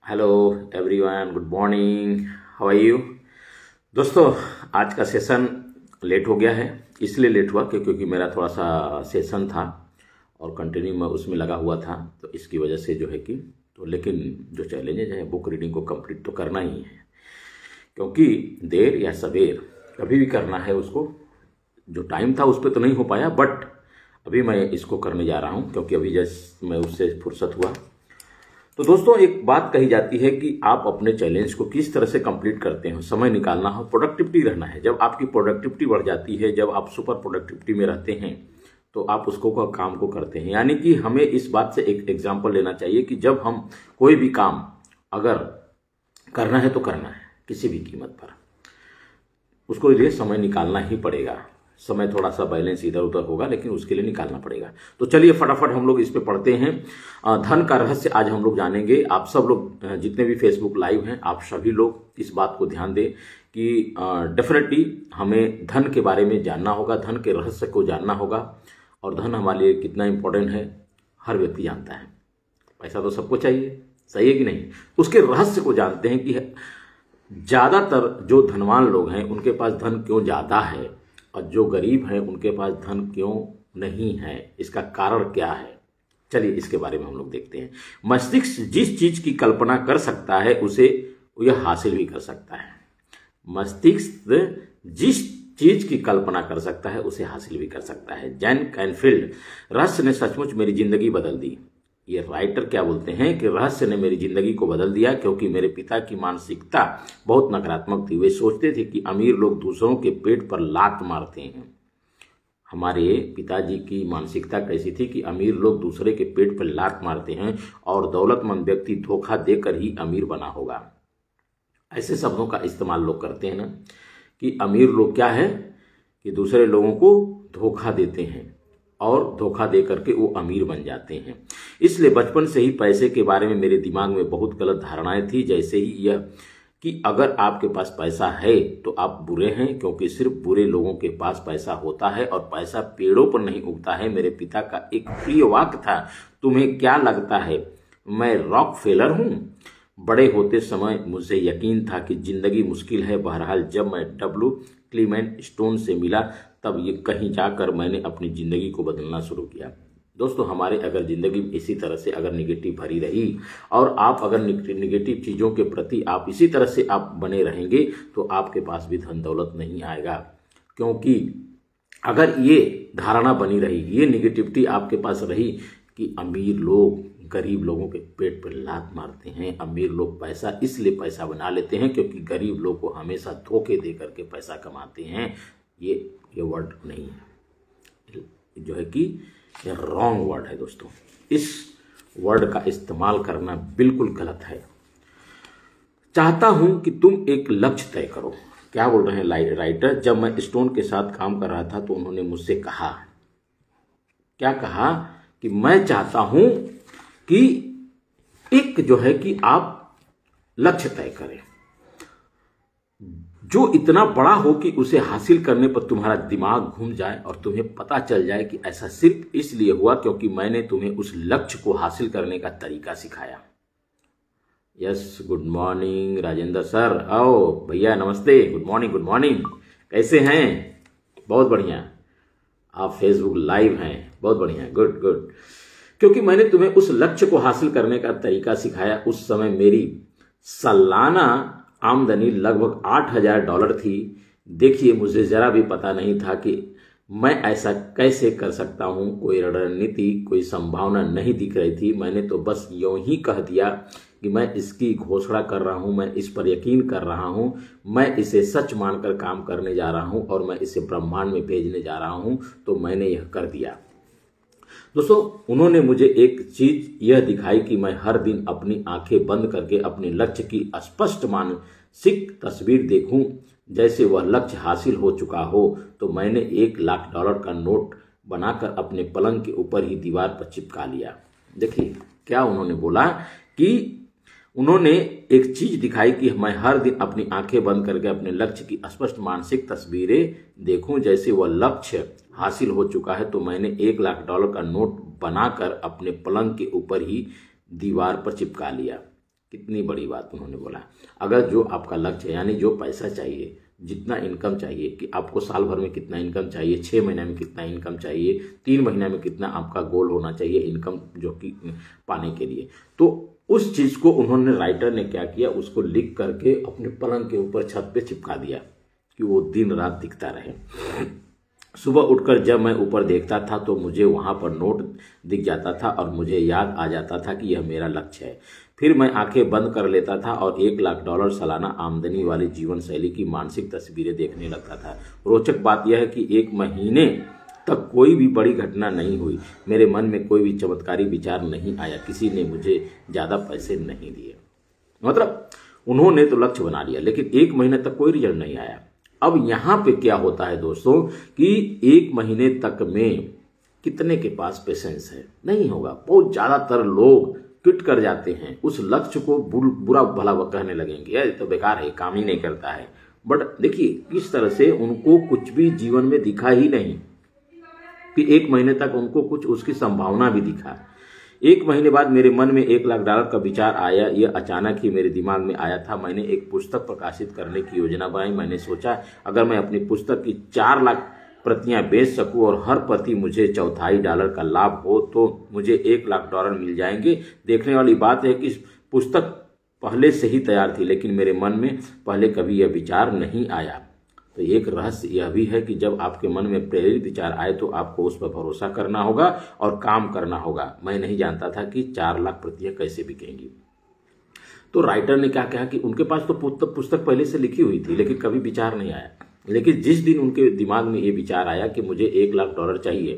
Hello everyone, good morning, how are you. दोस्तों, आज का सेशन लेट हो गया है। इसलिए लेट हुआ क्योंकि मेरा थोड़ा सा सेशन था और कंटिन्यू मैं उसमें लगा हुआ था, तो इसकी वजह से जो है कि लेकिन जो चैलेंजेज है बुक रीडिंग को कंप्लीट तो करना ही है, क्योंकि देर या सवेर कभी भी करना है उसको। जो टाइम था उस पर तो नहीं हो पाया, बट अभी मैं इसको करने जा रहा हूँ क्योंकि अभी जस्ट मैं उससे फुर्सत हुआ। तो दोस्तों, एक बात कही जाती है कि आप अपने चैलेंज को किस तरह से कंप्लीट करते हो। समय निकालना हो, प्रोडक्टिविटी रहना है। जब आपकी प्रोडक्टिविटी बढ़ जाती है, जब आप सुपर प्रोडक्टिविटी में रहते हैं, तो आप उसको काम को करते हैं। यानी कि हमें इस बात से एक एग्जाम्पल लेना चाहिए कि जब हम कोई भी काम अगर करना है तो करना है किसी भी कीमत पर, उसको लिए समय निकालना ही पड़ेगा। समय थोड़ा सा बैलेंस इधर उधर होगा, लेकिन उसके लिए निकालना पड़ेगा। तो चलिए फटाफट हम लोग इस पे पढ़ते हैं। धन का रहस्य आज हम लोग जानेंगे। आप सब लोग जितने भी फेसबुक लाइव हैं, आप सभी लोग इस बात को ध्यान दें कि डेफिनेटली हमें धन के बारे में जानना होगा, धन के रहस्य को जानना होगा। और धन हमारे लिए कितना इंपॉर्टेंट है हर व्यक्ति जानता है। पैसा तो सबको चाहिए, सही है कि नहीं। उसके रहस्य को जानते हैं कि ज़्यादातर जो धनवान लोग हैं उनके पास धन क्यों ज़्यादा है और जो गरीब हैं उनके पास धन क्यों नहीं है, इसका कारण क्या है। चलिए इसके बारे में हम लोग देखते हैं। मस्तिष्क जिस चीज की कल्पना कर सकता है उसे यह हासिल भी कर सकता है। मस्तिष्क जिस चीज की कल्पना कर सकता है उसे हासिल भी कर सकता है। जैन कैनफील्ड, रहस्य ने सचमुच मेरी जिंदगी बदल दी। ये राइटर क्या बोलते हैं कि रहस्य ने मेरी जिंदगी को बदल दिया, क्योंकि मेरे पिता की मानसिकता बहुत नकारात्मक थी। वे सोचते थे कि अमीर लोग दूसरों के पेट पर लात मारते हैं। हमारे पिताजी की मानसिकता कैसी थी कि अमीर लोग दूसरे के पेट पर लात मारते हैं और दौलतमंद व्यक्ति धोखा देकर ही अमीर बना होगा। ऐसे शब्दों का इस्तेमाल लोग करते हैं ना कि अमीर लोग क्या है कि दूसरे लोगों को धोखा देते हैं और धोखा दे करके वो अमीर बन जाते हैं। इसलिए बचपन से ही पैसे के बारे में मेरे दिमाग में बहुत गलत धारणाएं थी। जैसे ही यह कि अगर आपके पास पैसा है तो आप बुरे हैं, क्योंकि सिर्फ बुरे लोगों के पास पैसा होता है और पैसा पेड़ों पर नहीं उगता है। मेरे पिता का एक प्रिय वाक्य था, तुम्हें क्या लगता है मैं रॉकफेलर हूं। बड़े होते समय मुझे यकीन था कि जिंदगी मुश्किल है। बहरहाल जब मैं डब्ल्यू क्लीमेंट स्टोन से मिला तब ये कहीं जाकर मैंने अपनी ज़िंदगी को बदलना शुरू किया। दोस्तों, हमारे अगर ज़िंदगी इसी तरह से अगर निगेटिव भरी रही और आप अगर निगेटिव चीज़ों के प्रति आप इसी तरह से आप बने रहेंगे तो आपके पास भी धन दौलत नहीं आएगा। क्योंकि अगर ये धारणा बनी रही, ये निगेटिविटी आपके पास रही कि अमीर लोग गरीब लोगों के पेट पर लात मारते हैं, अमीर लोग पैसा इसलिए पैसा बना लेते हैं क्योंकि गरीब लोग को हमेशा धोखे दे करके पैसा कमाते हैं, ये वर्ड नहीं है, जो है कि ये रॉन्ग वर्ड है। दोस्तों, इस वर्ड का इस्तेमाल करना बिल्कुल गलत है। चाहता हूं कि तुम एक लक्ष्य तय करो। क्या बोल रहे हैं राइटर। जब मैं स्टोन के साथ काम कर रहा था तो उन्होंने मुझसे कहा, क्या कहा कि मैं चाहता हूं कि एक जो है कि आप लक्ष्य तय करें जो इतना बड़ा हो कि उसे हासिल करने पर तुम्हारा दिमाग घूम जाए और तुम्हें पता चल जाए कि ऐसा सिर्फ इसलिए हुआ क्योंकि मैंने तुम्हें उस लक्ष्य को हासिल करने का तरीका सिखाया। Yes, good morning Rajendra sir. आओ भैया, नमस्ते, गुड मॉर्निंग, गुड मॉर्निंग। कैसे हैं? बहुत बढ़िया। आप फेसबुक लाइव हैं, बहुत बढ़िया, गुड गुड। क्योंकि मैंने तुम्हें उस लक्ष्य को हासिल करने का तरीका सिखाया। उस समय मेरी सालाना आमदनी लगभग $8,000 थी। देखिए, मुझे जरा भी पता नहीं था कि मैं ऐसा कैसे कर सकता हूं। कोई रणनीति, कोई संभावना नहीं दिख रही थी। मैंने तो बस यूं ही कह दिया कि मैं इसकी घोषणा कर रहा हूं, मैं इस पर यकीन कर रहा हूं, मैं इसे सच मानकर काम करने जा रहा हूं और मैं इसे ब्रह्मांड में भेजने जा रहा हूं। तो मैंने यह कर दिया। दोस्तों, उन्होंने मुझे एक चीज यह दिखाई कि मैं हर दिन अपनी आंखें बंद करके अपने लक्ष्य की स्पष्ट मानसिक तस्वीर देखूं। जैसे वह लक्ष्य हासिल हो चुका हो तो मैंने $1,00,000 का नोट बनाकर अपने पलंग के ऊपर ही दीवार पर चिपका लिया। देखिए क्या उन्होंने बोला कि उन्होंने एक चीज दिखाई कि मैं हर दिन अपनी आंखें बंद करके अपने लक्ष्य की स्पष्ट मानसिक तस्वीरें देखूं। जैसे वह लक्ष्य हासिल हो चुका है तो मैंने $1,00,000 का नोट बनाकर अपने पलंग के ऊपर ही दीवार पर चिपका लिया। कितनी बड़ी बात उन्होंने बोला। अगर जो आपका लक्ष्य है, यानी जो पैसा चाहिए, जितना इनकम चाहिए कि आपको साल भर में कितना इनकम चाहिए, 6 महीने में कितना इनकम चाहिए, 3 महीने में कितना आपका गोल होना चाहिए इनकम जो कि पाने के लिए, तो उस चीज़ को उन्होंने, राइटर ने क्या किया, उसको लिख करके अपने पलंग के ऊपर छत पे चिपका दिया कि वो दिन रात दिखता रहे। सुबह उठकर जब मैं ऊपर देखता था तो मुझे वहाँ पर नोट दिख जाता था और मुझे याद आ जाता था कि यह मेरा लक्ष्य है। फिर मैं आंखें बंद कर लेता था और $1,00,000 सालाना आमदनी वाली जीवन शैली की मानसिक तस्वीरें देखने लगता था। रोचक बात यह है कि 1 महीने तक कोई भी बड़ी घटना नहीं हुई। मेरे मन में कोई भी चमत्कारी विचार नहीं आया, किसी ने मुझे ज़्यादा पैसे नहीं दिए। मतलब उन्होंने तो लक्ष्य बना लिया, लेकिन 1 महीने तक कोई रिजल्ट नहीं आया। अब यहाँ पे क्या होता है दोस्तों कि 1 महीने तक में कितने के पास पेशेंस है? नहीं होगा। बहुत ज़्यादातर लोग क्विट कर जाते हैं, उस लक्ष्य को बुरा भला कहने लगेंगे, ये तो बेकार है, काम ही नहीं करता है। बट देखिए किस तरह से उनको कुछ भी जीवन में दिखा ही नहीं कि 1 महीने तक उनको कुछ उसकी संभावना भी दिखा। 1 महीने बाद मेरे मन में $1,00,000 का विचार आया। यह अचानक ही मेरे दिमाग में आया था। मैंने एक पुस्तक प्रकाशित करने की योजना बनाई। मैंने सोचा अगर मैं अपनी पुस्तक की 4 लाख प्रतियां बेच सकूं और हर प्रति मुझे $1/4 का लाभ हो तो मुझे $1,00,000 मिल जाएंगे। देखने वाली बात है कि पुस्तक पहले से ही तैयार थी, लेकिन मेरे मन में पहले कभी यह विचार नहीं आया। तो एक रहस्य यह भी है कि जब आपके मन में प्रेरित विचार आए तो आपको उस पर भरोसा करना होगा और काम करना होगा। मैं नहीं जानता था कि 4 लाख प्रतियां कैसे बिकेंगी। तो राइटर ने क्या कहा कि उनके पास तो पुस्तक पहले से लिखी हुई थी, लेकिन कभी विचार नहीं आया। लेकिन जिस दिन उनके दिमाग में ये विचार आया कि मुझे $1,00,000 चाहिए,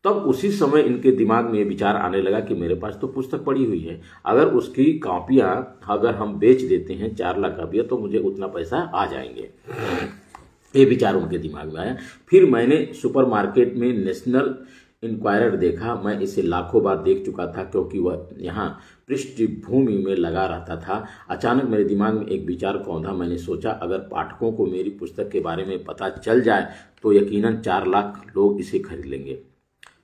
तब उसी समय इनके दिमाग में ये विचार आने लगा कि मेरे पास तो पुस्तक पड़ी हुई है, अगर उसकी कॉपियां अगर हम बेच देते हैं 4 लाख कॉपियां तो मुझे उतना पैसा आ जाएंगे। ये विचार उनके दिमाग में आया। फिर मैंने सुपरमार्केट में नेशनल इंक्वायरर देखा। मैं इसे लाखों बार देख चुका था क्योंकि वह यहाँ पृष्ठभूमि में लगा रहता था। अचानक मेरे दिमाग में एक विचार कौंधा। मैंने सोचा अगर पाठकों को मेरी पुस्तक के बारे में पता चल जाए तो यकीनन 4 लाख लोग इसे खरीद लेंगे।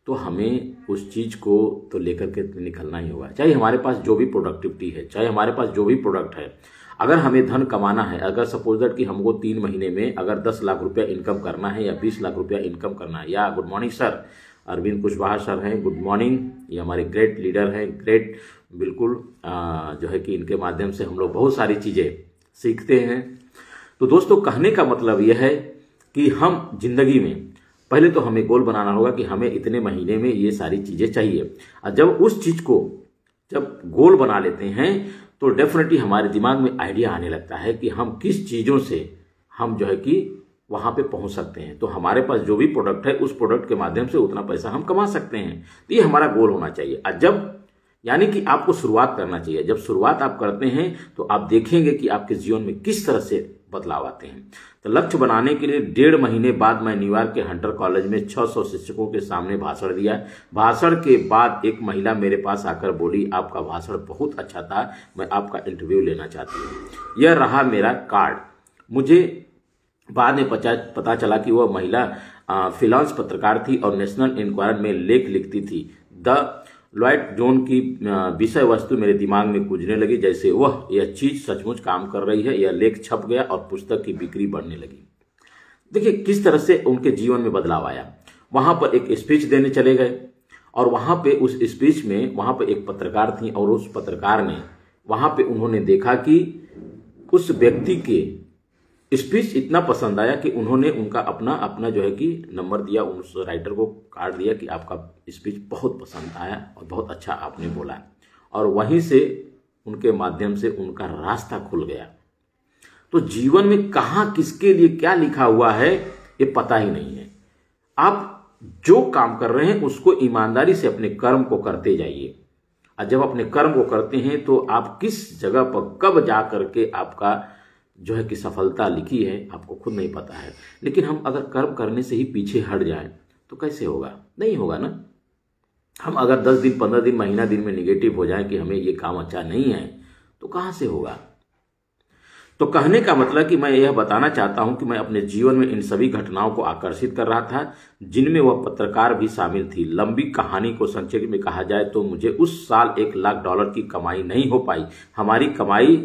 तो हमें उस चीज़ को तो लेकर के निकलना ही होगा, चाहे हमारे पास जो भी प्रोडक्टिविटी है, चाहे हमारे पास जो भी प्रोडक्ट है। अगर हमें धन कमाना है, अगर सपोज दैट कि हमको 3 महीने में अगर 10 लाख रुपया इनकम करना है या 20 लाख रुपया इनकम करना है, या good morning sir, Arvind Kushwaha sir हैं, गुड मॉर्निंग, ये हमारे ग्रेट लीडर हैं, ग्रेट बिल्कुल जो है कि इनके माध्यम से हम लोग बहुत सारी चीज़ें सीखते हैं। तो दोस्तों कहने का मतलब यह है कि हम जिंदगी में पहले तो हमें गोल बनाना होगा कि हमें इतने महीने में ये सारी चीज़ें चाहिए। और जब उस चीज़ को जब गोल बना लेते हैं तो डेफिनेटली हमारे दिमाग में आइडिया आने लगता है कि हम किस चीज़ों से हम जो है कि वहाँ पे पहुँच सकते हैं। तो हमारे पास जो भी प्रोडक्ट है उस प्रोडक्ट के माध्यम से उतना पैसा हम कमा सकते हैं। तो ये हमारा गोल होना चाहिए। और जब यानी कि आपको शुरुआत करना चाहिए। जब शुरुआत आप करते हैं तो आप देखेंगे कि आपके जीवन में किस तरह से बदलाव आते हैं। तो लक्ष्य बनाने के लिए 1.5 महीने बाद मैं न्यूयॉर्क के हंटर कॉलेज में 600 शिक्षकों के सामने भाषण दिया। भाषण के बाद एक महिला मेरे पास आकर बोली, आपका भाषण बहुत अच्छा था, मैं आपका इंटरव्यू लेना चाहती हूँ। यह रहा मेरा कार्ड। मुझे बाद में पता चला कि वह महिला फ्रीलांस पत्रकार थी और नेशनल इंक्वायरर में लेख लिखती थी। द लॉयड जोन की विषय वस्तु मेरे दिमाग में गूंजने लगी, जैसे वह यह चीज सचमुच काम कर रही है। यह लेख छप गया और पुस्तक की बिक्री बढ़ने लगी। देखिए किस तरह से उनके जीवन में बदलाव आया। वहां पर एक स्पीच देने चले गए और वहां पे उस स्पीच में वहां पे एक पत्रकार थी और उस पत्रकार ने वहां पे उन्होंने देखा कि उस व्यक्ति के स्पीच इतना पसंद आया कि उन्होंने उनका अपना जो है कि नंबर दिया, उस राइटर को कार्ड दिया कि आपका स्पीच बहुत पसंद आया और बहुत अच्छा आपने बोला। और वहीं से उनके माध्यम से उनका रास्ता खुल गया। तो जीवन में कहाँ किसके लिए क्या लिखा हुआ है ये पता ही नहीं है। आप जो काम कर रहे हैं उसको ईमानदारी से अपने कर्म को करते जाइए। और जब अपने कर्म को करते हैं तो आप किस जगह पर कब जा करके आपका जो है कि सफलता लिखी है आपको खुद नहीं पता है। लेकिन हम अगर कर्म करने से ही पीछे हट जाएं तो कैसे होगा? नहीं होगा ना। हम अगर 10 दिन 15 दिन महीना दिन में निगेटिव हो जाएं कि हमें ये काम अच्छा नहीं है तो कहाँ से होगा। तो कहने का मतलब कि मैं यह बताना चाहता हूं कि मैं अपने जीवन में इन सभी घटनाओं को आकर्षित कर रहा था जिनमें वह पत्रकार भी शामिल थी। लंबी कहानी को संक्षेप में कहा जाए तो मुझे उस साल $1,00,000 की कमाई नहीं हो पाई। हमारी कमाई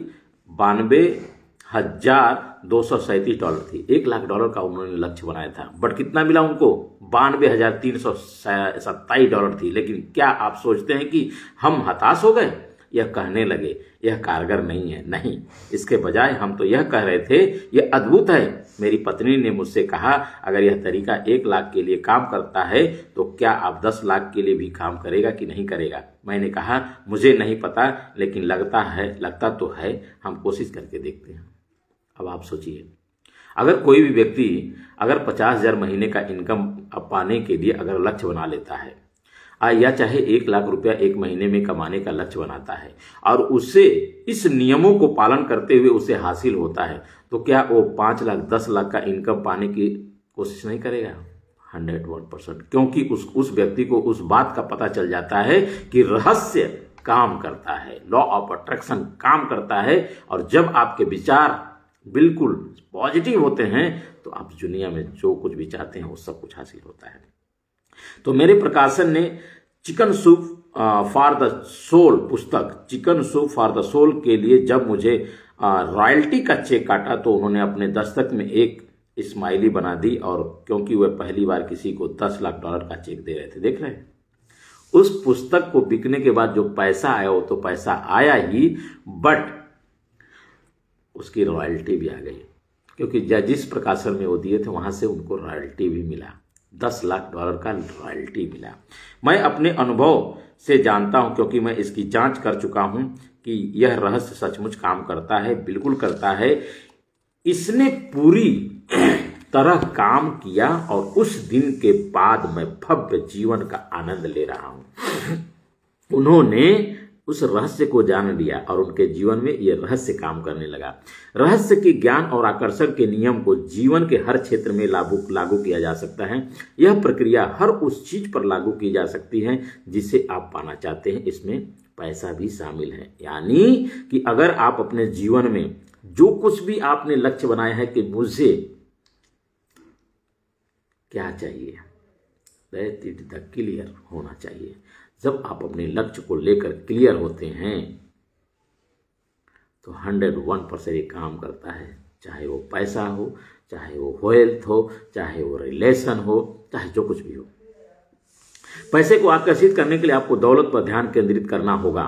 $92,237 थी। $1,00,000 का उन्होंने लक्ष्य बनाया था, बट कितना मिला उनको? $92,327 थी। लेकिन क्या आप सोचते हैं कि हम हताश हो गए? यह कहने लगे यह कारगर नहीं है। नहीं, इसके बजाय हम तो यह कह रहे थे यह अद्भुत है। मेरी पत्नी ने मुझसे कहा, अगर यह तरीका 1,00,000 के लिए काम करता है तो क्या आप 10,00,000 के लिए भी काम करेगा कि नहीं करेगा? मैंने कहा, मुझे नहीं पता, लेकिन लगता तो है, हम कोशिश करके देखते हैं। अब आप सोचिए, अगर कोई भी व्यक्ति अगर 50,000 महीने का इनकम पाने के लिए अगर लक्ष्य बना लेता है या चाहे 1,00,000 रुपया एक महीने में कमाने का लक्ष्य बनाता है और उसे इस नियमों को पालन करते हुए उसे हासिल होता है, तो क्या वो 5,00,000 10,00,000 का इनकम पाने की कोशिश नहीं करेगा? 101%। क्योंकि उस व्यक्ति को उस बात का पता चल जाता है कि रहस्य काम करता है, लॉ ऑफ अट्रैक्शन काम करता है। और जब आपके विचार बिल्कुल पॉजिटिव होते हैं तो आप दुनिया में जो कुछ भी चाहते हैं वो सब कुछ हासिल होता है। तो मेरे प्रकाशन ने chicken soup for the soul पुस्तक, chicken soup for the soul के लिए जब मुझे रॉयल्टी का चेक काटा तो उन्होंने अपने दस्तक में एक स्माइली बना दी। और क्योंकि वह पहली बार किसी को $10,00,000 का चेक दे रहे थे, देख रहे हैं, उस पुस्तक को बिकने के बाद जो पैसा आया वो तो पैसा आया ही, बट उसकी रॉयल्टी भी आ गई। क्योंकि जिस प्रकाशन में वो दिए थे वहां से उनको रॉयल्टी भी मिला, $10,00,000 का रॉयल्टी मिला। मैं अपने अनुभव से जानता हूं, क्योंकि मैं इसकी जांच कर चुका हूं कि यह रहस्य सचमुच काम करता है, बिल्कुल करता है। इसने पूरी तरह काम किया और उस दिन के बाद मैं भव्य जीवन का आनंद ले रहा हूं। उन्होंने उस रहस्य को जान लिया और उनके जीवन में यह रहस्य काम करने लगा। रहस्य के ज्ञान और आकर्षण के नियम को जीवन के हर क्षेत्र में लागू किया जा सकता है। यह प्रक्रिया हर उस चीज पर लागू की जा सकती है जिसे आप पाना चाहते हैं। इसमें पैसा भी शामिल है। यानी कि अगर आप अपने जीवन में जो कुछ भी आपने लक्ष्य बनाया है कि मुझे क्या चाहिए, दैट इज द क्लियर होना चाहिए। जब आप अपने लक्ष्य को लेकर क्लियर होते हैं तो 101% ये काम करता है। चाहे वो पैसा हो, चाहे वो हेल्थ हो, चाहे वो रिलेशन हो, चाहे जो कुछ भी हो। पैसे को आकर्षित करने के लिए आपको दौलत पर ध्यान केंद्रित करना होगा।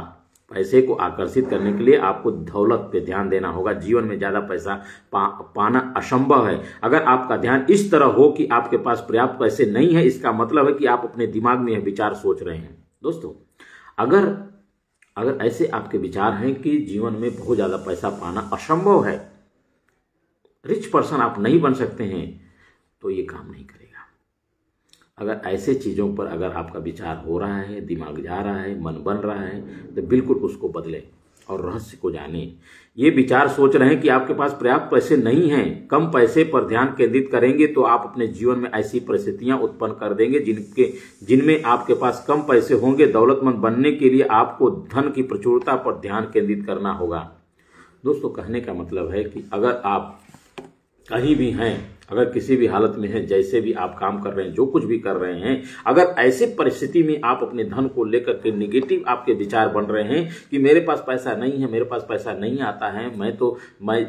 पैसे को आकर्षित करने के लिए आपको दौलत पे ध्यान देना होगा। जीवन में ज्यादा पैसा पाना असंभव है। अगर आपका ध्यान इस तरह हो कि आपके पास पर्याप्त पैसे नहीं है, इसका मतलब है कि आप अपने दिमाग में यह विचार सोच रहे हैं। दोस्तों, अगर ऐसे आपके विचार हैं कि जीवन में बहुत ज्यादा पैसा पाना असंभव है, रिच पर्सन आप नहीं बन सकते हैं, तो ये काम नहीं करेगा। अगर ऐसे चीजों पर अगर आपका विचार हो रहा है, दिमाग जा रहा है, मन बन रहा है, तो बिल्कुल उसको बदलें और रहस्य को जानें। ये विचार सोच रहे हैं कि आपके पास पर्याप्त पैसे नहीं हैं, कम पैसे पर ध्यान केंद्रित करेंगे तो आप अपने जीवन में ऐसी परिस्थितियां उत्पन्न कर देंगे जिनमें आपके पास कम पैसे होंगे। दौलतमंद बनने के लिए आपको धन की प्रचुरता पर ध्यान केंद्रित करना होगा। दोस्तों, कहने का मतलब है कि अगर आप कहीं भी हैं, अगर किसी भी हालत में हैं, जैसे भी आप काम कर रहे हैं, जो कुछ भी कर रहे हैं, अगर ऐसे परिस्थिति में आप अपने धन को लेकर के नेगेटिव आपके विचार बन रहे हैं कि मेरे पास पैसा नहीं है, मेरे पास पैसा नहीं आता है,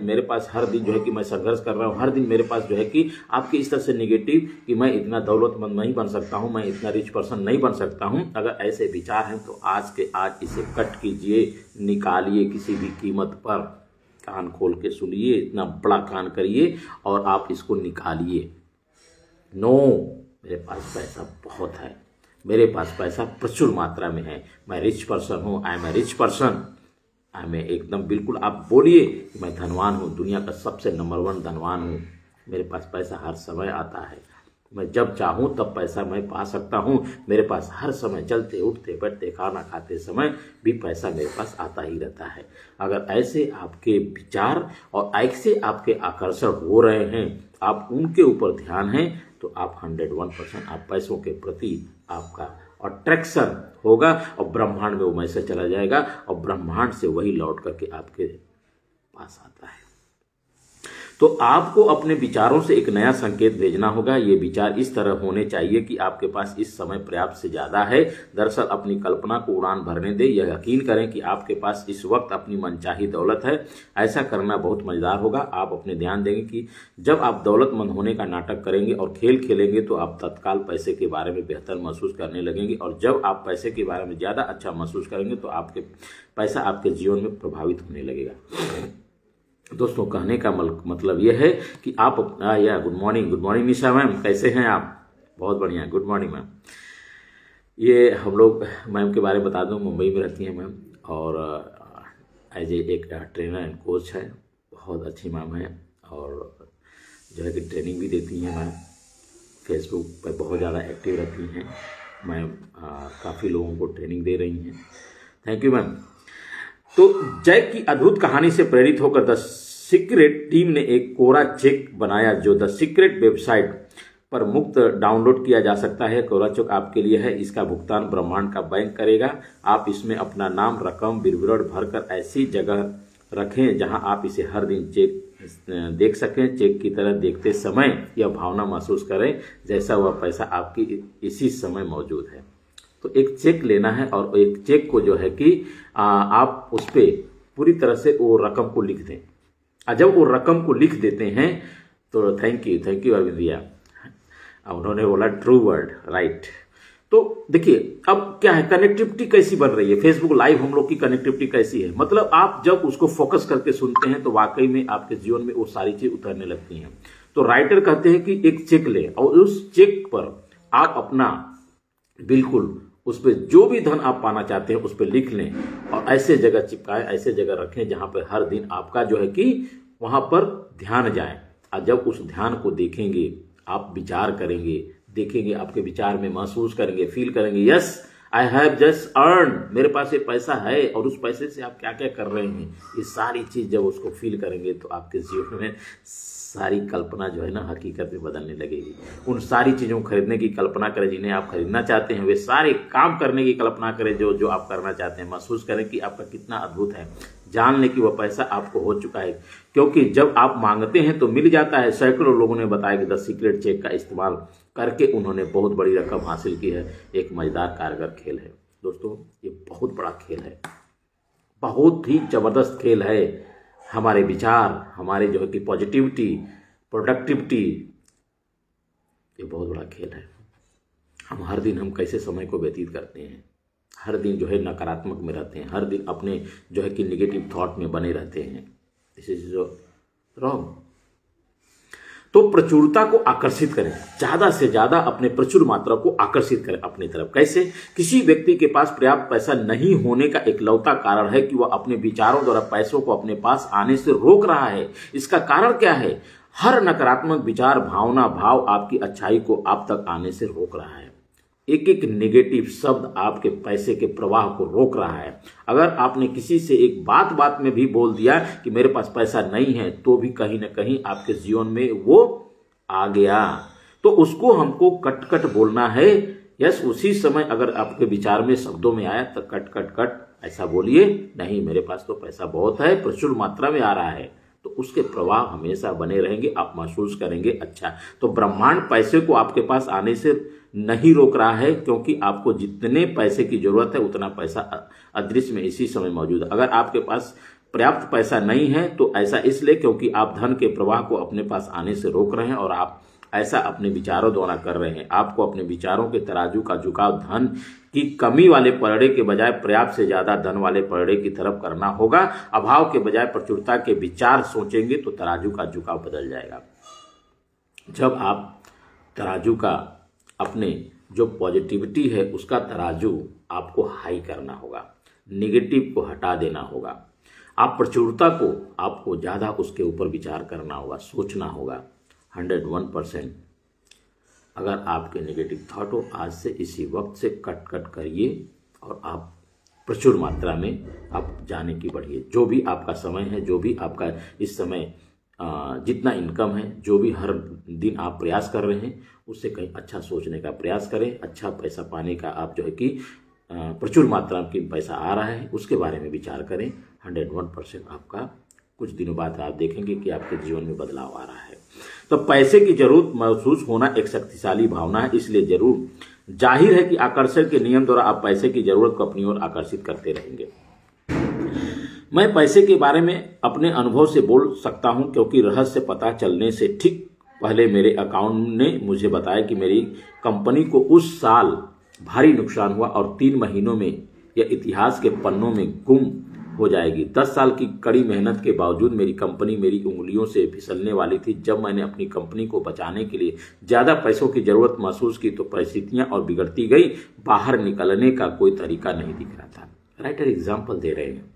मेरे पास हर दिन जो है कि मैं संघर्ष कर रहा हूं, हर दिन मेरे पास जो है कि आपके इस तरह से नेगेटिव कि मैं इतना दौलतमंद नहीं बन सकता हूं, मैं इतना रिच पर्सन नहीं बन सकता हूं, अगर ऐसे विचार हैं तो आज के आज इसे कट कीजिए, निकालिए किसी भी कीमत पर। कान खोल के सुनिए, इतना बड़ा कान करिए और आप इसको निकालिए। नो, मेरे पास पैसा बहुत है, मेरे पास पैसा प्रचुर मात्रा में है, मैं रिच पर्सन हूँ, I am a rich person, I am एकदम बिल्कुल आप बोलिए कि मैं धनवान हूँ, दुनिया का सबसे नंबर 1 धनवान हूँ। मेरे पास पैसा हर समय आता है, मैं जब चाहूं तब पैसा मैं पा सकता हूं। मेरे पास हर समय चलते उठते बैठते खाना खाते समय भी पैसा मेरे पास आता ही रहता है। अगर ऐसे आपके विचार और ऐसे आपके आकर्षण हो रहे हैं, आप उनके ऊपर ध्यान है, तो आप 101% आप पैसों के प्रति आपका अट्रैक्शन होगा और ब्रह्मांड में वो मैसेज चला जाएगा और ब्रह्मांड से वही लौट करके आपके पास आता है। तो आपको अपने विचारों से एक नया संकेत भेजना होगा। ये विचार इस तरह होने चाहिए कि आपके पास इस समय पर्याप्त से ज्यादा है। दरअसल अपनी कल्पना को उड़ान भरने दें। यह यकीन करें कि आपके पास इस वक्त अपनी मनचाही दौलत है। ऐसा करना बहुत मजेदार होगा। आप अपने ध्यान देंगे कि जब आप दौलतमंद होने का नाटक करेंगे और खेल खेलेंगे तो आप तत्काल पैसे के बारे में बेहतर महसूस करने लगेंगे, और जब आप पैसे के बारे में ज्यादा अच्छा महसूस करेंगे तो आपके पैसा आपके जीवन में प्रभावित होने लगेगा। दोस्तों, कहने का मतलब यह है कि आप या गुड मॉर्निंग निशा मैम, कैसे हैं आप? बहुत बढ़िया, गुड मॉर्निंग मैम। ये हम लोग मैम के बारे में बता दूं, मुंबई में रहती हैं मैम, और एज एक ट्रेनर एंड कोच है। बहुत अच्छी मैम है, और जो है कि ट्रेनिंग भी देती हैं मैम। फेसबुक पर बहुत ज़्यादा एक्टिव रहती हैं मैम। काफ़ी लोगों को ट्रेनिंग दे रही हैं। Thank you ma'am. तो जैक की अद्भुत कहानी से प्रेरित होकर द सीक्रेट टीम ने एक कोरा चेक बनाया जो द सीक्रेट वेबसाइट पर मुफ्त डाउनलोड किया जा सकता है। कोरा चेक आपके लिए है। इसका भुगतान ब्रह्मांड का बैंक करेगा। आप इसमें अपना नाम, रकम, विवरण भरकर ऐसी जगह रखें जहां आप इसे हर दिन चेक देख सकें। चेक की तरह देखते समय यह भावना महसूस करें जैसा वह पैसा आपकी इसी समय मौजूद है। तो एक चेक लेना है, और एक चेक को जो है कि आप उस पर पूरी तरह से वो रकम को लिख दें। जब वो रकम को लिख देते हैं तो थैंक यू अरविंद भैया, उन्होंने बोला ट्रू वर्ड, राइट। तो देखिए अब क्या है, कनेक्टिविटी कैसी बन रही है। फेसबुक लाइव हम लोग की कनेक्टिविटी कैसी है, मतलब आप जब उसको फोकस करके सुनते हैं तो वाकई में आपके जीवन में वो सारी चीज उतरने लगती हैं। तो राइटर कहते हैं कि एक चेक लें और उस चेक पर आप अपना बिल्कुल उस पर जो भी धन आप पाना चाहते हैं उस पर लिख लें, और ऐसे जगह चिपकाएं, ऐसे जगह रखें जहां पर हर दिन आपका जो है कि वहां पर ध्यान जाए। और जब उस ध्यान को देखेंगे, आप विचार करेंगे, देखेंगे, आपके विचार में महसूस करेंगे, फील करेंगे, yes I have just earn, मेरे पास ये पैसा है, और उस पैसे से आप क्या क्या कर रहे हैं, ये सारी चीज जब उसको फील करेंगे तो आपके जीवन में सारी कल्पना जो है ना हकीकत में बदलने लगेगी। उन सारी चीजों को खरीदने की कल्पना करें जिन्हें आप खरीदना चाहते हैं। वे सारे काम करने की कल्पना करें जो आप करना चाहते हैं। महसूस करें कि आपका कितना अद्भुत है। जान लें कि वह पैसा आपको हो चुका है, क्योंकि जब आप मांगते हैं तो मिल जाता है। सैकड़ों लोगों ने बताया कि द सीक्रेट चेक का इस्तेमाल करके उन्होंने बहुत बड़ी रकम हासिल की है। एक मजेदार कारगर खेल है दोस्तों, ये बहुत बड़ा खेल है, बहुत ही जबरदस्त खेल है। हमारे विचार, हमारे जो है कि पॉजिटिविटी, प्रोडक्टिविटी, ये बहुत बड़ा खेल है। हम हर दिन हम कैसे समय को व्यतीत करते हैं, हर दिन जो है नकारात्मक में रहते हैं, हर दिन अपने जो है कि निगेटिव थॉट में बने रहते हैं। This is wrong. तो प्रचुरता को आकर्षित करें, ज्यादा से ज्यादा अपने प्रचुर मात्रा को आकर्षित करें अपनी तरफ। कैसे? किसी व्यक्ति के पास पर्याप्त पैसा नहीं होने का एकलौता कारण है कि वह अपने विचारों द्वारा पैसों को अपने पास आने से रोक रहा है। इसका कारण क्या है? हर नकारात्मक विचार, भावना, भाव आपकी अच्छाई को आप तक आने से रोक रहा है। एक एक नेगेटिव शब्द आपके पैसे के प्रवाह को रोक रहा है। अगर आपने किसी से एक बात में भी बोल दिया कि मेरे पास पैसा नहीं है, तो भी कहीं ना कहीं आपके जीवन में वो आ गया। तो उसको हमको कट कट बोलना है। यस, उसी समय अगर आपके विचार में शब्दों में आया तो कट कट कट ऐसा बोलिए, नहीं मेरे पास तो पैसा बहुत है, प्रचुर मात्रा में आ रहा है। तो उसके प्रभाव हमेशा बने रहेंगे, आप महसूस करेंगे अच्छा। तो ब्रह्मांड पैसे को आपके पास आने से नहीं रोक रहा है, क्योंकि आपको जितने पैसे की जरूरत है उतना पैसा अदृश्य में इसी समय मौजूद है। अगर आपके पास पर्याप्त पैसा नहीं है तो ऐसा इसलिए क्योंकि आप धन के प्रवाह को अपने पास आने से रोक रहे हैं, और आप ऐसा अपने विचारों द्वारा कर रहे हैं। आपको अपने विचारों के तराजू का झुकाव धन की कमी वाले पलड़े के बजाय पर्याप्त से ज्यादा धन वाले पलड़े की तरफ करना होगा। अभाव के बजाय प्रचुरता के विचार सोचेंगे तो तराजू का झुकाव बदल जाएगा। जब आप तराजू का अपने जो पॉजिटिविटी है उसका तराजू आपको हाई करना होगा, नेगेटिव को हटा देना होगा। आप प्रचुरता को आपको ज्यादा उसके ऊपर विचार करना होगा, सोचना होगा। 101% अगर आपके नेगेटिव थॉट हो, आज से इसी वक्त से कट कट करिए और आप प्रचुर मात्रा में आप जाने की बढ़िए। जो भी आपका समय है, जो भी आपका इस समय जितना इनकम है, जो भी हर दिन आप प्रयास कर रहे हैं, उससे कहीं अच्छा सोचने का प्रयास करें। अच्छा पैसा पाने का आप जो है कि प्रचुर मात्रा में पैसा आ रहा है उसके बारे में विचार करें। 101% आपका कुछ दिनों बाद आप देखेंगे कि आपके जीवन में बदलाव आ रहा है। तो पैसे की जरूरत महसूस होना एक शक्तिशाली भावना है, इसलिए जरूर जाहिर है कि आकर्षण के नियम द्वारा आप पैसे की जरूरत को अपनी ओर आकर्षित करते रहेंगे। मैं पैसे के बारे में अपने अनुभव से बोल सकता हूं, क्योंकि रहस्य पता चलने से ठीक पहले मेरे अकाउंट ने मुझे बताया कि मेरी कंपनी को उस साल भारी नुकसान हुआ और 3 महीनों में यह इतिहास के पन्नों में गुम हो जाएगी। 10 साल की कड़ी मेहनत के बावजूद मेरी कंपनी मेरी उंगलियों से फिसलने वाली थी। जब मैंने अपनी कंपनी को बचाने के लिए ज्यादा पैसों की जरूरत महसूस की तो परिस्थितियां और बिगड़ती गई। बाहर निकलने का कोई तरीका नहीं दिख रहा था। राइटर एग्जाम्पल दे रहे हैं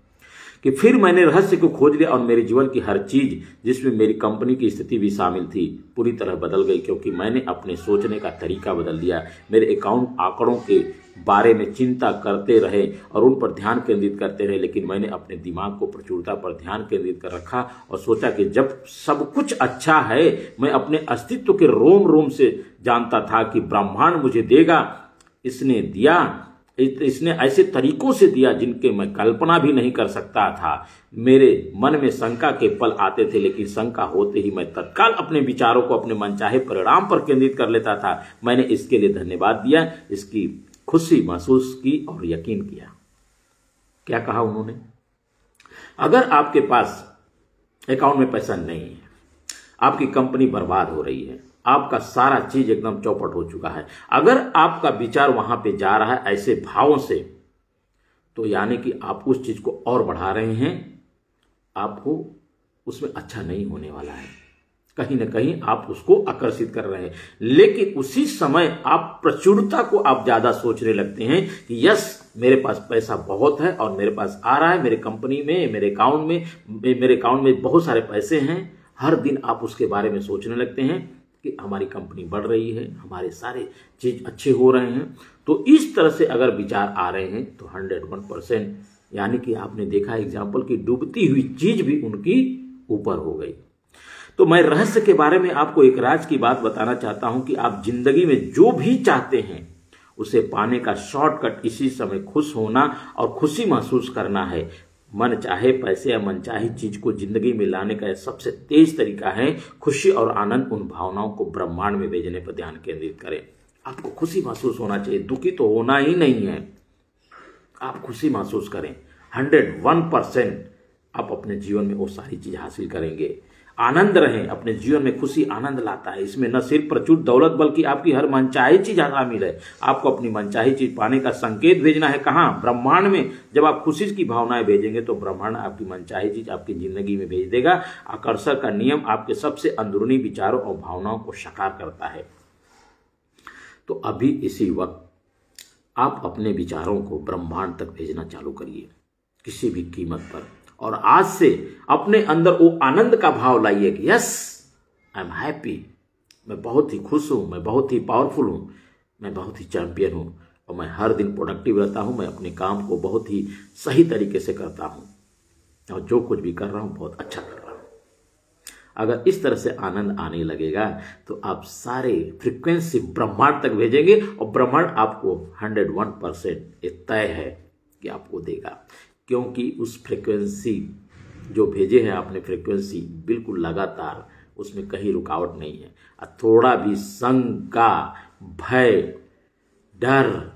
कि फिर मैंने रहस्य को खोज लिया और मेरे जीवन की हर चीज, जिसमें मेरी कंपनी की स्थिति भी शामिल थी, पूरी तरह बदल गई, क्योंकि मैंने अपने सोचने का तरीका बदल दिया। मेरे अकाउंट आंकड़ों के बारे में चिंता करते रहे और उन पर ध्यान केंद्रित करते रहे, लेकिन मैंने अपने दिमाग को प्रचुरता पर ध्यान केंद्रित कर रखा और सोचा कि जब सब कुछ अच्छा है, मैं अपने अस्तित्व के रोम रोम से जानता था कि ब्रह्मांड मुझे देगा। इसने ऐसे तरीकों से दिया जिनके मैं कल्पना भी नहीं कर सकता था। मेरे मन में शंका के पल आते थे, लेकिन शंका होते ही मैं तत्काल अपने विचारों को अपने मनचाहे परिणाम पर केंद्रित कर लेता था। मैंने इसके लिए धन्यवाद दिया, इसकी खुशी महसूस की और यकीन किया। क्या कहा उन्होंने? अगर आपके पास अकाउंट में पैसा नहीं है, आपकी कंपनी बर्बाद हो रही है, आपका सारा चीज एकदम चौपट हो चुका है, अगर आपका विचार वहां पे जा रहा है ऐसे भावों से, तो यानी कि आप उस चीज को और बढ़ा रहे हैं, आपको उसमें अच्छा नहीं होने वाला है। कहीं ना कहीं आप उसको आकर्षित कर रहे हैं, लेकिन उसी समय आप प्रचुरता को आप ज्यादा सोचने लगते हैं कि यस, मेरे पास पैसा बहुत है और मेरे पास आ रहा है, मेरे कंपनी में, मेरे अकाउंट में बहुत सारे पैसे हैं। हर दिन आप उसके बारे में सोचने लगते हैं कि हमारी कंपनी बढ़ रही है, हमारे सारे चीज अच्छे हो रहे हैं। तो इस तरह से अगर विचार आ रहे हैं तो 101%, यानी कि आपने देखा एग्जाम्पल की डूबती हुई चीज भी उनकी ऊपर हो गई। तो मैं रहस्य के बारे में आपको एक राज की बात बताना चाहता हूं कि आप जिंदगी में जो भी चाहते हैं उसे पाने का शॉर्टकट इसी समय खुश होना और खुशी महसूस करना है। मन चाहे पैसे या मन चाहे चीज को जिंदगी में लाने का सबसे तेज तरीका है खुशी और आनंद। उन भावनाओं को ब्रह्मांड में भेजने पर ध्यान केंद्रित करें। आपको खुशी महसूस होना चाहिए, दुखी तो होना ही नहीं है। आप खुशी महसूस करें, 101% आप अपने जीवन में वो सारी चीज हासिल करेंगे। आनंद रहें, अपने जीवन में खुशी आनंद लाता है। इसमें न सिर्फ प्रचुर दौलत बल्कि आपकी हर मनचाही चीज शामिल है। आपको अपनी मनचाही चीज पाने का संकेत भेजना है कहां? ब्रह्मांड में। जब आप खुशी की भावनाएं भेजेंगे तो ब्रह्मांड आपकी मनचाही चीज आपकी जिंदगी में भेज देगा। आकर्षण का नियम आपके सबसे अंदरूनी विचारों और भावनाओं को साकार करता है। तो अभी इसी वक्त आप अपने विचारों को ब्रह्मांड तक भेजना चालू करिए, किसी भी कीमत पर। और आज से अपने अंदर वो आनंद का भाव लाइए कि यस, आई एम हैप्पी, मैं बहुत ही खुश हूं, मैं बहुत ही पावरफुल हूं, मैं बहुत ही चैंपियन हूं और मैं हर दिन प्रोडक्टिव रहता हूं। मैं अपने काम को बहुत ही सही तरीके से करता हूं और जो कुछ भी कर रहा हूं बहुत अच्छा कर रहा हूं। अगर इस तरह से आनंद आने लगेगा तो आप सारे फ्रीक्वेंसी ब्रह्मांड तक भेजेंगे और ब्रह्मांड आपको 101% तय है कि आपको देगा, क्योंकि उस फ्रीक्वेंसी जो भेजे हैं आपने, फ्रीक्वेंसी बिल्कुल लगातार, उसमें कहीं रुकावट नहीं है। थोड़ा भी शंका, भय, डर,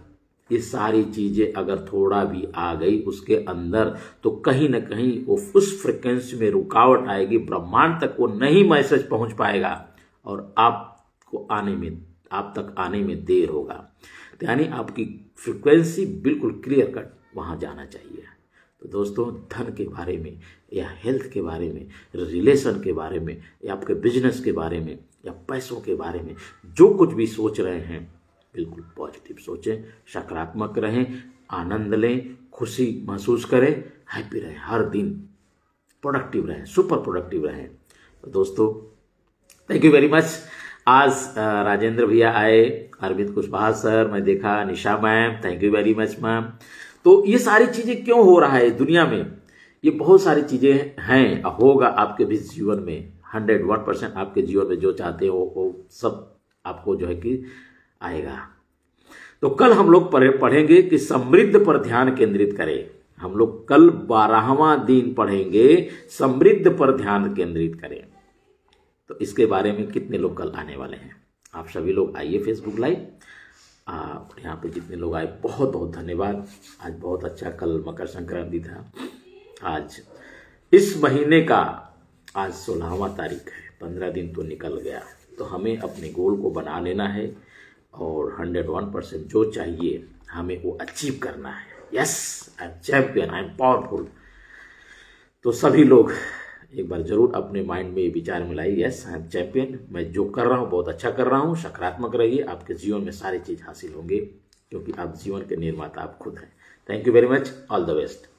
ये सारी चीजें अगर थोड़ा भी आ गई उसके अंदर तो कहीं ना कहीं वो उस फ्रीक्वेंसी में रुकावट आएगी। ब्रह्मांड तक वो नहीं मैसेज पहुंच पाएगा और आप तक आने में देर होगा। यानी आपकी फ्रीक्वेंसी बिल्कुल क्लियर कट वहां जाना चाहिए। तो दोस्तों, धन के बारे में या हेल्थ के बारे में, रिलेशन के बारे में या आपके बिजनेस के बारे में या पैसों के बारे में जो कुछ भी सोच रहे हैं, बिल्कुल पॉजिटिव सोचें, सकारात्मक रहें, आनंद लें, खुशी महसूस करें, हैप्पी रहें, हर दिन प्रोडक्टिव रहें, सुपर प्रोडक्टिव रहें। तो दोस्तों, थैंक यू वेरी मच। आज राजेंद्र भैया आए, अरविंद कुशवाहा सर, मैं देखा, Nisha ma'am, thank you very much ma'am. तो ये सारी चीजें क्यों हो रहा है दुनिया में? ये बहुत सारी चीजें हैं, होगा आपके भी जीवन में। 101% आपके जीवन में जो चाहते हो वो सब आपको जो है कि आएगा। तो कल हम लोग पढ़ेंगे कि समृद्ध पर ध्यान केंद्रित करें। हम लोग कल 12वां दिन पढ़ेंगे समृद्ध पर ध्यान केंद्रित करें। तो इसके बारे में कितने लोग कल आने वाले हैं? आप सभी लोग आइए फेसबुक लाइव। यहाँ पे जितने लोग आए बहुत बहुत धन्यवाद। आज बहुत अच्छा, कल मकर संक्रांति था। आज इस महीने का आज 16वां तारीख है, 15 दिन तो निकल गया। तो हमें अपने गोल को बना लेना है और 101% जो चाहिए हमें वो अचीव करना है। Yes, I am champion, I am powerful. तो सभी लोग एक बार जरूर अपने माइंड में ये विचार मिलाइए, यस आई एम चैंपियन, मैं जो कर रहा हूँ बहुत अच्छा कर रहा हूँ। सकारात्मक रहिए, आपके जीवन में सारी चीज हासिल होंगे, क्योंकि आप जीवन के निर्माता आप खुद हैं। Thank you very much, all the best.